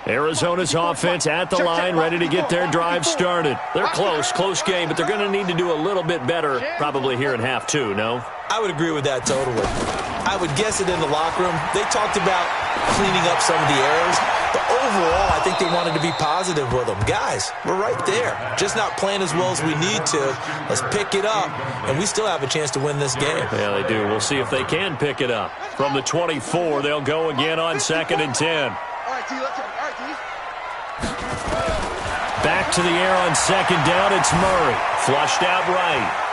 Arizona's offense at the line, ready to get their drive started. They're close game, but they're going to need to do a little bit better probably here in half two, no? I would agree with that totally. I would guess it in the locker room. They talked about cleaning up some of the errors, but overall, I think they wanted to be positive with them. Guys, we're right there. Just not playing as well as we need to. Let's pick it up, and we still have a chance to win this game. Yeah, they do. We'll see if they can pick it up. From the 24, they'll go again on 2nd and 10. Back to the air on 2nd down. It's Murray. Flushed out right.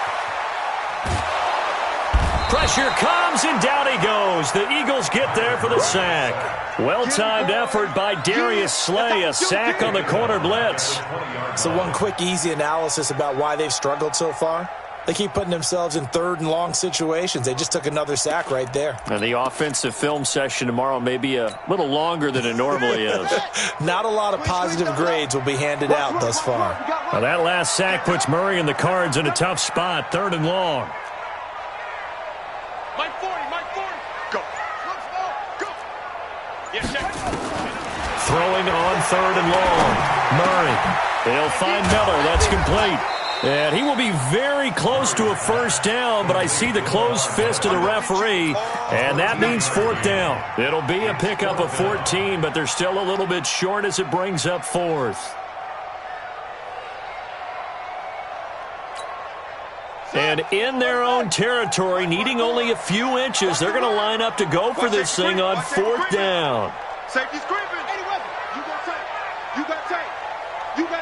Pressure comes, and down he goes. The Eagles get there for the sack. Well-timed effort by Darius Slay. A sack on the corner blitz. So one quick, easy analysis about why they've struggled so far. They keep putting themselves in 3rd and long situations. They just took another sack right there. And the offensive film session tomorrow may be a little longer than it normally is. Not a lot of positive grades will be handed out thus far. Now that last sack puts Murray and the Cards in a tough spot. 3rd and long. Mike 40, go. Throwing on 3rd and long. Murray. They'll find Miller. That's complete. And he will be very close to a first down, but I see the closed fist of the referee, and that means 4th down. It'll be a pickup of 14, but they're still a little bit short as it brings up 4th. And in their own territory, needing only a few inches, they're going to line up to go for this thing on 4th down. Safety screen. Any weapon. You got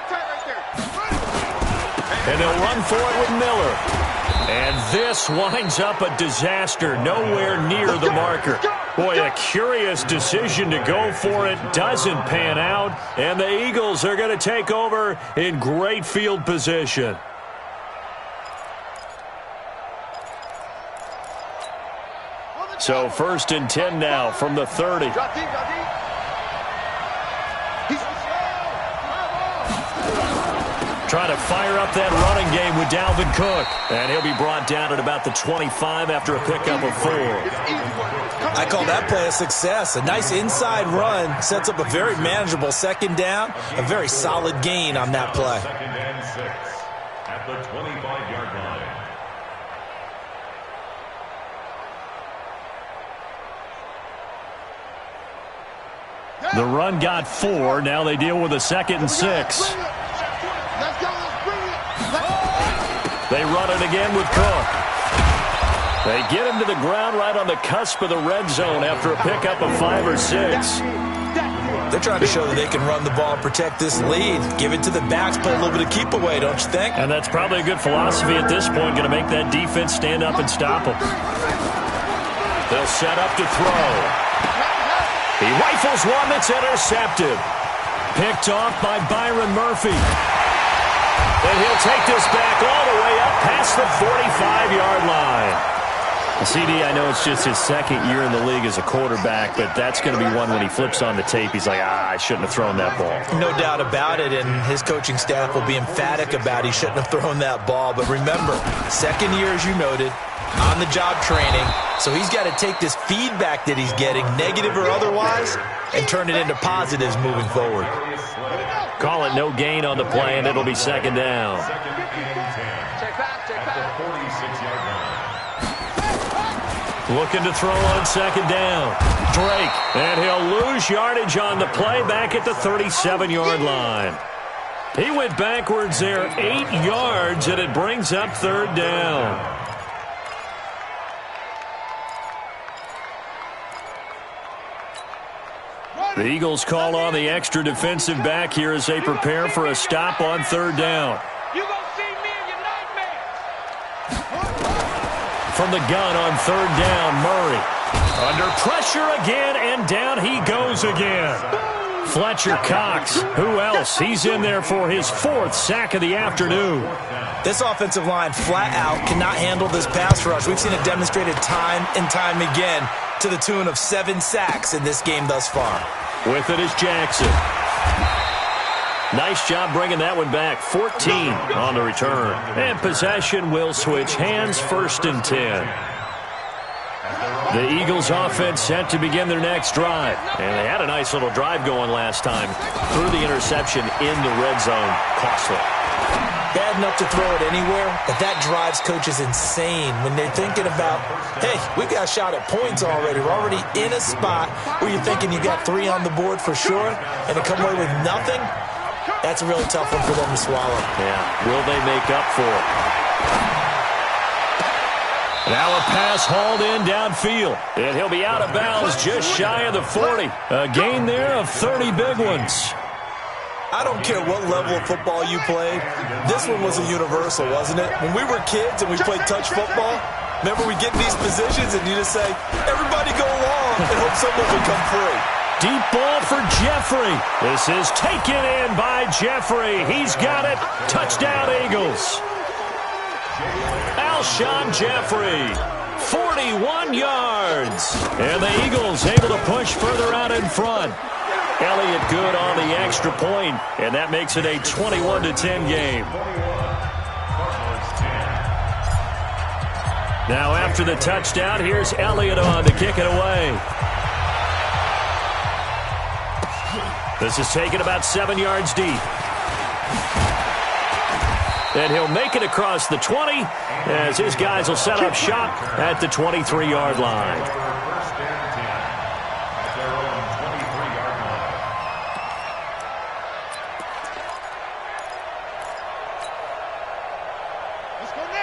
tight right there. And they'll run for it with Miller. And this winds up a disaster, nowhere near the marker. Boy, a curious decision to go for it doesn't pan out, and the Eagles are going to take over in great field position. So 1st and 10 now from the 30. Trying to fire up that running game with Dalvin Cook. And he'll be brought down at about the 25 after a pickup of 4. I call that play a success. A nice inside run sets up a very manageable 2nd down. A very solid gain on that play. 2nd and 6 at the 25-yard line. The run got 4. Now they deal with a 2nd and 6. They run it again with Cook. They get him to the ground right on the cusp of the red zone after a pickup of 5 or 6. They're trying to show that they can run the ball and protect this lead. Give it to the backs, play a little bit of keep away, don't you think? And that's probably a good philosophy at this point, going to make that defense stand up and stop them. They'll set up to throw. He rifles one that's intercepted. Picked off by Byron Murphy. And he'll take this back all the way up past the 45-yard line. CD, I know it's just his 2nd year in the league as a quarterback, but that's going to be one when he flips on the tape, he's like, I shouldn't have thrown that ball. No doubt about it, and his coaching staff will be emphatic about he shouldn't have thrown that ball. But remember, 2nd year, as you noted, on-the-job training, so he's got to take this feedback that he's getting, negative or otherwise, and turn it into positives moving forward. Call it no gain on the play, and it'll be 2nd down. Looking to throw on 2nd down. Drake, and he'll lose yardage on the play back at the 37-yard line. He went backwards there 8 yards, and it brings up 3rd down. The Eagles call on the extra defensive back here as they prepare for a stop on 3rd down. You gonna see me in your nightmares. From the gun on 3rd down, Murray. Under pressure again, and down he goes again. Fletcher Cox, who else? He's in there for his 4th sack of the afternoon. This offensive line flat out cannot handle this pass rush. We've seen it demonstrated time and time again to the tune of 7 sacks in this game thus far. With it is Jackson. Nice job bringing that one back. 14 on the return. And possession will switch hands, 1st and 10. The Eagles offense set to begin their next drive. And they had a nice little drive going last time. Threw the interception in the red zone. Costly. Bad enough to throw it anywhere, but that drives coaches insane when they're thinking about, hey, we've got a shot at points already. We're already in a spot where you're thinking you got 3 on the board for sure, and to come away with nothing, that's a really tough one for them to swallow. Yeah, will they make up for it? Now a pass hauled in downfield, and he'll be out of bounds just shy of the 40. A gain there of 30 big ones. I don't care what level of football you played. This one was a universal, wasn't it? When we were kids and we played touch football, remember we get in these positions and you just say, everybody go along and hope someone will come free. Deep ball for Jeffrey. This is taken in by Jeffrey. He's got it. Touchdown, Eagles. Alshon Jeffrey, 41 yards. And the Eagles able to push further out in front. Elliott good on the extra point, and that makes it a 21-10 game. Now after the touchdown, here's Elliott on to kick it away. This is taken about 7 yards deep. And he'll make it across the 20 as his guys will set up shop at the 23-yard line.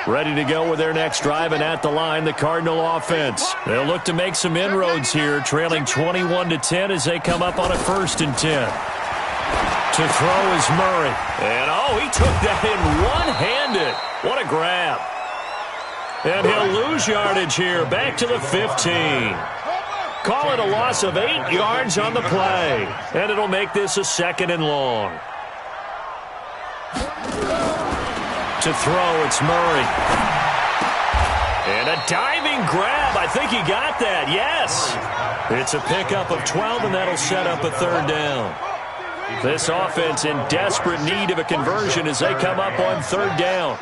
Ready to go with their next drive, and at the line, the Cardinal offense. They'll look to make some inroads here, trailing 21-10 as they come up on a 1st and 10. To throw is Murray. And, oh, he took that in one-handed. What a grab. And he'll lose yardage here, back to the 15. Call it a loss of 8 yards on the play. And it'll make this a 2nd and long. To throw, it's Murray. And a diving grab. I think he got that. Yes. It's a pickup of 12, and that'll set up a 3rd down. This offense in desperate need of a conversion as they come up on 3rd down.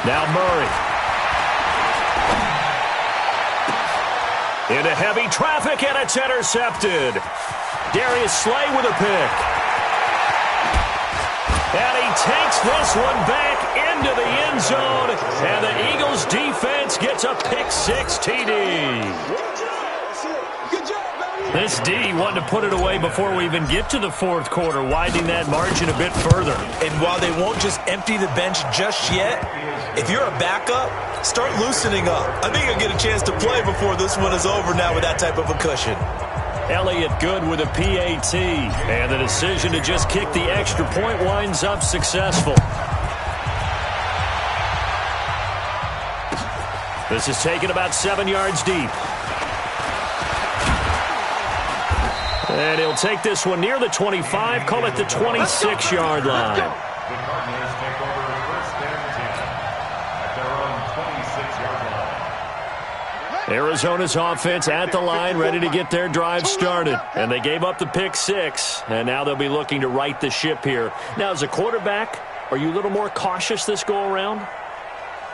Now Murray. Into heavy traffic, and it's intercepted. Darius Slay with a pick. And he takes this one back into the end zone, and the Eagles defense gets a pick-6 TD. This D wanting to put it away before we even get to the 4th quarter, widening that margin a bit further. And while they won't just empty the bench just yet, if you're a backup, start loosening up. I think you'll get a chance to play before this one is over now with that type of a cushion. Elliott good with a PAT, and the decision to just kick the extra point winds up successful. This is taken about 7 yards deep. And he'll take this one near the 25, call it the 26-yard line. The Cardinals take over 1st and 10 at their own 26-yard line. Arizona's offense at the line, ready to get their drive started. And they gave up the pick-6, and now they'll be looking to right the ship here. Now, as a quarterback, are you a little more cautious this go-around?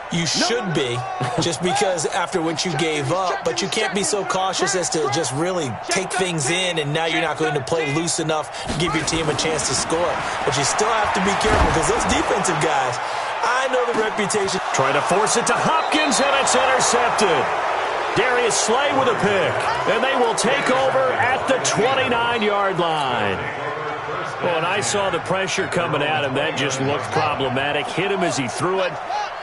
You should be, just because after what you gave up, but you can't be so cautious as to just really take things in, and now you're not going to play loose enough to give your team a chance to score. But you still have to be careful because those defensive guys, I know the reputation. Trying to force it to Hopkins, and it's intercepted. Darius Slay with a pick, and they will take over at the 29-yard line. Well, and I saw the pressure coming at him. That just looked problematic. Hit him as he threw it,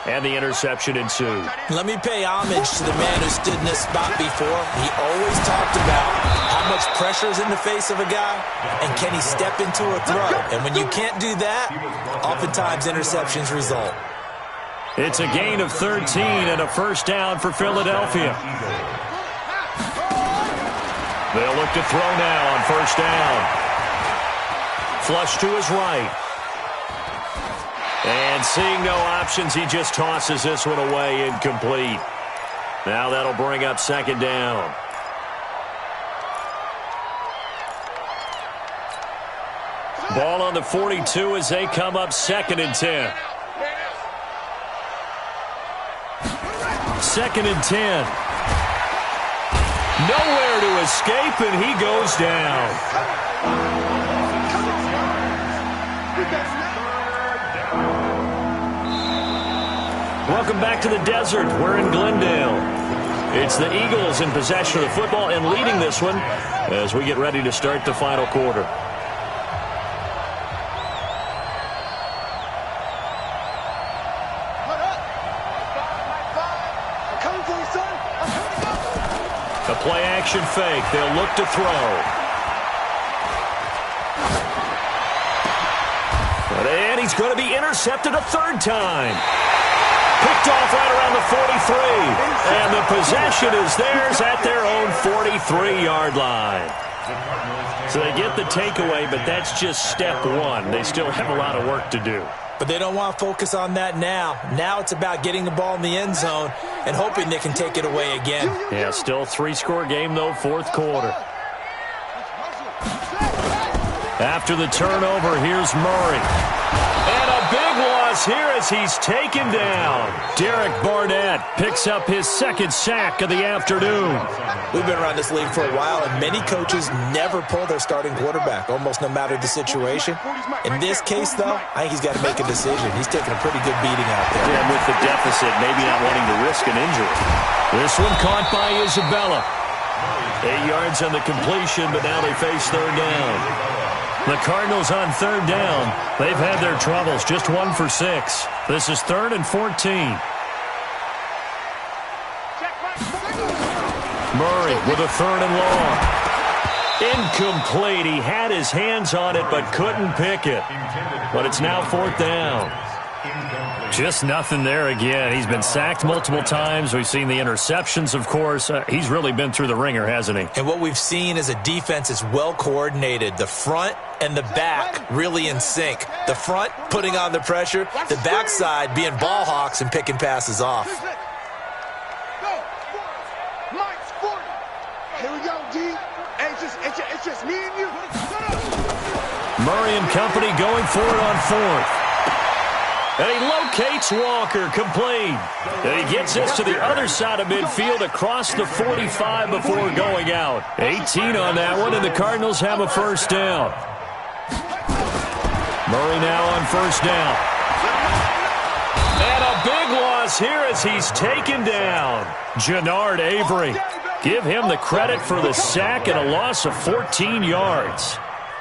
and the interception ensued. Let me pay homage to the man who stood in this spot before. He always talked about how much pressure is in the face of a guy, and can he step into a throw. And when you can't do that, oftentimes interceptions result. It's a gain of 13 and a 1st down for Philadelphia. They'll look to throw now on 1st down. Flush to his right. And seeing no options, he just tosses this one away incomplete. Now that'll bring up 2nd down. Ball on the 42 as they come up 2nd and 10. 2nd and 10. Nowhere to escape, and he goes down. Welcome back to the desert. We're in Glendale. It's the Eagles in possession of the football and leading this one as we get ready to start the final quarter. A play-action fake. They'll look to throw. And he's going to be intercepted a third time. Picked off right around the 43. And the possession is theirs at their own 43-yard line. So they get the takeaway, but that's just step one. They still have a lot of work to do. But they don't want to focus on that now. Now it's about getting the ball in the end zone and hoping they can take it away again. Yeah, still a 3-score game, though, fourth quarter. After the turnover, here's Murray. And a big loss here as he's taken down. Derek Barnett picks up his second sack of the afternoon. We've been around this league for a while, and many coaches never pull their starting quarterback, almost no matter the situation. In this case, though, I think he's got to make a decision. He's taking a pretty good beating out there. Yeah, and with the deficit, maybe not wanting to risk an injury. This one caught by Isabella. 8 yards on the completion, but now they face third down. The Cardinals on third down. They've had their troubles, just 1 for 6. This is 3rd and 14. Murray with a 3rd and long. Incomplete. He had his hands on it but couldn't pick it. But it's now 4th down. Just nothing there again. He's been sacked multiple times. We've seen the interceptions, of course. He's really been through the ringer, hasn't he? And what we've seen is a defense is well coordinated. The front and the back really in sync. The front putting on the pressure. The backside being ball hawks and picking passes off. It's just me and you. Murray and company going for it on 4th. And he locates Walker, complete. And he gets this to the other side of midfield across the 45 before going out. 18 on that one, and the Cardinals have a first down. Murray now on first down. And a big loss here as he's taken down. Jannard Avery. Give him the credit for the sack and a loss of 14 yards.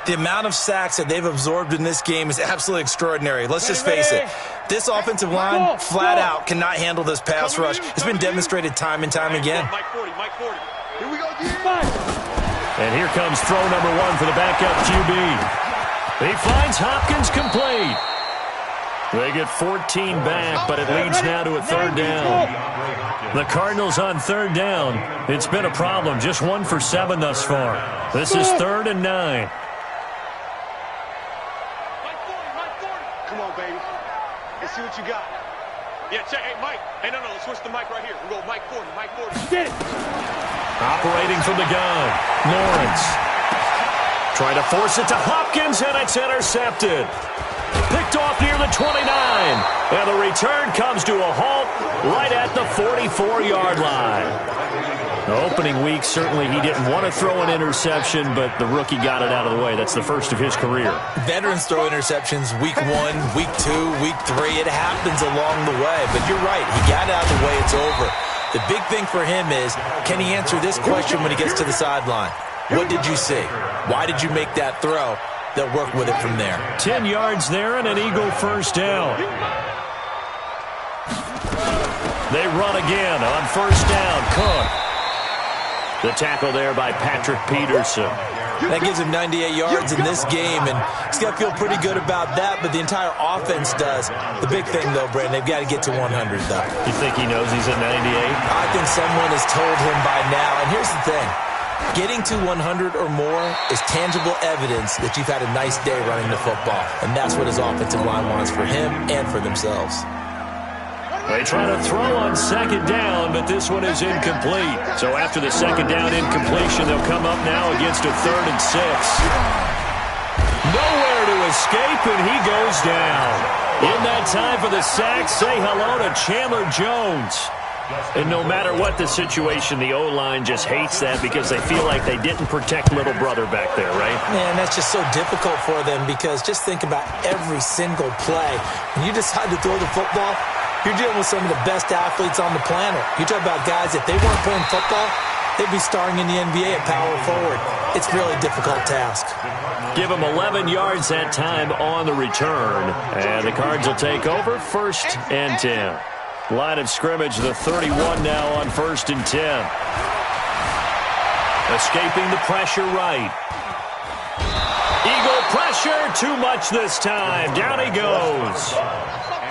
The amount of sacks that they've absorbed in this game is absolutely extraordinary. Let's just face it. This offensive line, flat out, cannot handle this pass rush. It's been demonstrated time and time again. Here we go, and here comes throw number 1 for the backup QB. He finds Hopkins complete. They get 14 back, but it leads now to a third down. The Cardinals on third down. It's been a problem. Just 1 for 7 thus far. This is 3rd and 9. Come on, baby. Let's see what you got. Yeah, check. Hey, Mike. Hey, no, let's switch the mic right here. We'll go Mike 40, Mike 40. Get it. Operating from the gun, Lawrence. Trying to force it to Hopkins, and it's intercepted. Picked off near the 29. And the return comes to a halt right at the 44-yard line. The opening week, certainly he didn't want to throw an interception, but the rookie got it out of the way. That's the first of his career. Veterans throw interceptions week 1, week 2, week 3. It happens along the way. But you're right. He got it out of the way. It's over. The big thing for him is, can he answer this question when he gets to the sideline? What did you see? Why did you make that throw? They'll work with it from there. 10 yards there and an Eagle first down. They run again on first down. Cook. The tackle there by Patrick Peterson. That gives him 98 yards in this game, and he's got to feel pretty good about that, but the entire offense does. The big thing, though, Brandon, they've got to get to 100, though. You think he knows he's at 98? I think someone has told him by now, and here's the thing. Getting to 100 or more is tangible evidence that you've had a nice day running the football, and that's what his offensive line wants for him and for themselves. They try to throw on second down, but this one is incomplete. So after the second down incompletion, they'll come up now against a 3rd and 6. Nowhere to escape, and he goes down. In that time for the sack, say hello to Chandler Jones. And no matter what the situation, the O-line just hates that because they feel like they didn't protect little brother back there, right? Man, that's just so difficult for them because just think about every single play. When you decide to throw the football, you're dealing with some of the best athletes on the planet. You talk about guys, if they weren't playing football, they'd be starring in the NBA at power forward. It's a really difficult task. Give them 11 yards that time on the return. And the Cards will take over 1st and 10. Line of scrimmage, the 31 now on 1st and 10. Escaping the pressure right. Eagle pressure, too much this time. Down he goes.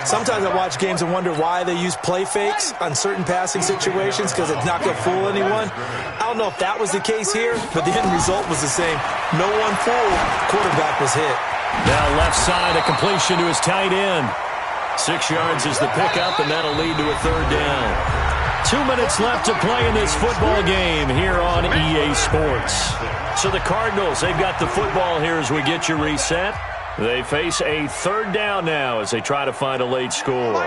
Sometimes I watch games and wonder why they use play fakes on certain passing situations because it's not going to fool anyone. I don't know if that was the case here, but the end result was the same. No one fooled. Quarterback was hit. Now left side, a completion to his tight end. 6 yards is the pickup, and that'll lead to a 3rd down. 2 minutes left to play in this football game here on EA Sports. So the Cardinals, they've got the football here as we get you reset. They face a 3rd down now as they try to find a late score.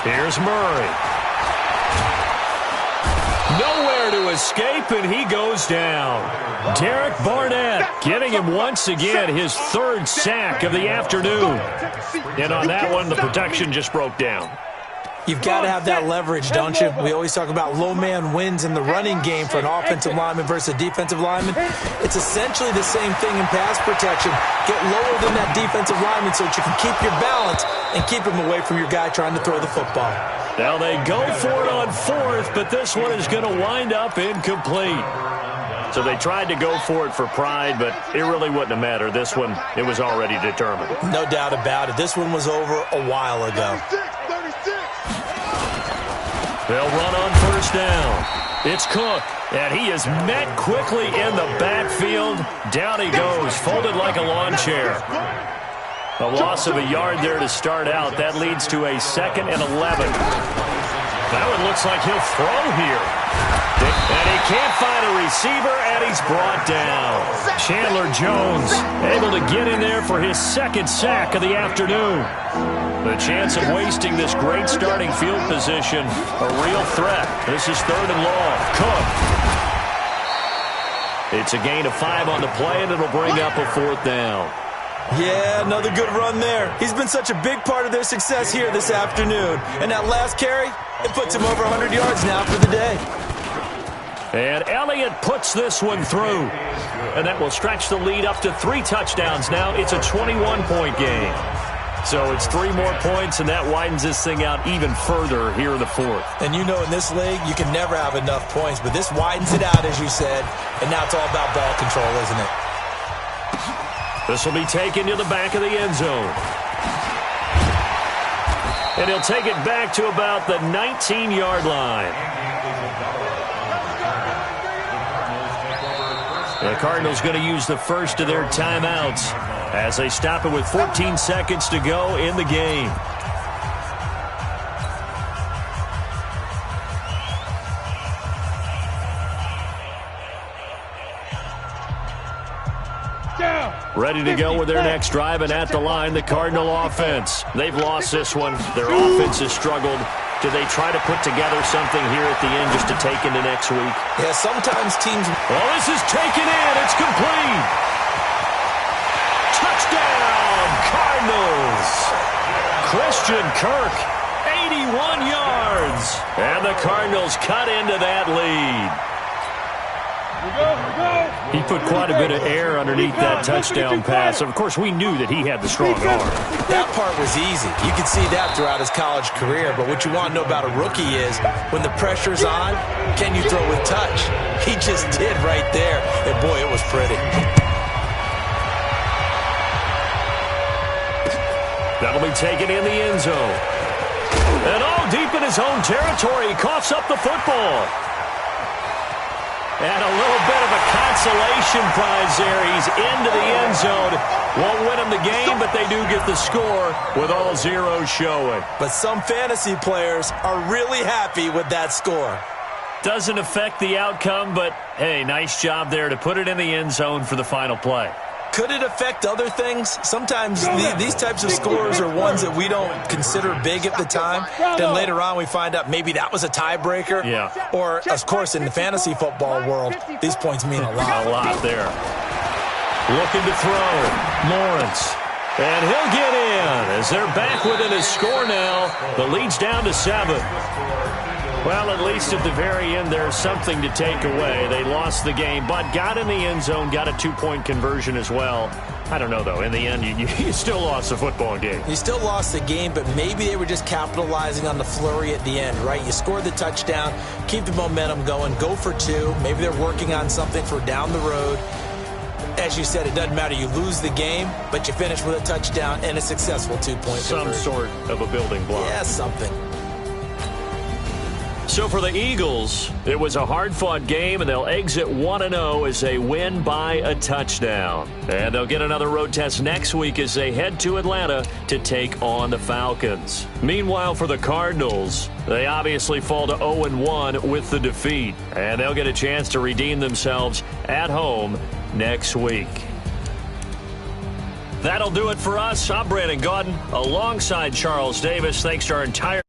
Here's Murray. Nowhere to escape, and he goes down. Derek Barnett getting him once again his 3rd sack of the afternoon. And on that one, the protection just broke down. You've got to have that leverage, don't you? We always talk about low man wins in the running game for an offensive lineman versus a defensive lineman. It's essentially the same thing in pass protection. Get lower than that defensive lineman so that you can keep your balance and keep him away from your guy trying to throw the football. Now they go for it on 4th, but this one is going to wind up incomplete. So they tried to go for it for pride, but it really wouldn't have mattered. This one, it was already determined. No doubt about it. This one was over a while ago. They'll run on 1st down. It's Cook, and he is met quickly in the backfield. Down he goes, folded like a lawn chair. A loss of a yard there to start out. That leads to a 2nd and 11. Now it looks like he'll throw here. And he can't find a receiver, and he's brought down. Chandler Jones able to get in there for his 2nd sack of the afternoon. The chance of wasting this great starting field position, a real threat. This is 3rd and long. Cook. It's a gain of 5 on the play, and it'll bring up a 4th down. Yeah, another good run there. He's been such a big part of their success here this afternoon. And that last carry, it puts him over 100 yards now for the day. And Elliott puts this one through. And that will stretch the lead up to 3 touchdowns now. It's a 21-point game. So it's 3 more points, and that widens this thing out even further here in the 4th. And you know in this league, you can never have enough points, but this widens it out, as you said. And now it's all about ball control, isn't it? This will be taken to the back of the end zone. And he'll take it back to about the 19-yard line. The Cardinals going to use the first of their timeouts as they stop it with 14 seconds to go in the game. Ready to go with their next drive, and at the line, the Cardinal offense. They've lost this one. Their offense has struggled. Do they try to put together something here at the end just to take into next week? Yeah, sometimes teams... Well, this is taken in. It's complete. Touchdown, Cardinals. Christian Kirk, 81 yards. And the Cardinals cut into that lead. He put quite a bit of air underneath that touchdown pass. Of course, we knew that he had the strong arm. That part was easy. You could see that throughout his college career. But what you want to know about a rookie is when the pressure's on, can you throw with touch? He just did right there. And, boy, it was pretty. That'll be taken in the end zone. And all deep in his own territory, he coughs up the football. And a little bit of a consolation prize there. He's into the end zone. Won't win him the game, but they do get the score with all zeros showing. But some fantasy players are really happy with that score. Doesn't affect the outcome, but, hey, nice job there to put it in the end zone for the final play. Could it affect other things? Sometimes these types of scores are ones that we don't consider big at the time. Then later on we find out maybe that was a tiebreaker. Yeah. Or, of course, in the fantasy football world, these points mean a lot. A lot there. Looking to throw. Lawrence. And he'll get in as they're back within a score now. The lead's down to 7. Well, at least at the very end, there's something to take away. They lost the game, but got in the end zone, got a 2-point conversion as well. I don't know, though. In the end, you still lost the football game. You still lost the game, but maybe they were just capitalizing on the flurry at the end, right? You scored the touchdown, keep the momentum going, go for 2. Maybe they're working on something for down the road. As you said, it doesn't matter. You lose the game, but you finish with a touchdown and a successful 2-point conversion. Some sort of a building block. Yeah, something. So for the Eagles, it was a hard-fought game, and they'll exit 1-0 as they win by a touchdown. And they'll get another road test next week as they head to Atlanta to take on the Falcons. Meanwhile, for the Cardinals, they obviously fall to 0-1 with the defeat, and they'll get a chance to redeem themselves at home next week. That'll do it for us. I'm Brandon Gaudin alongside Charles Davis. Thanks to our entire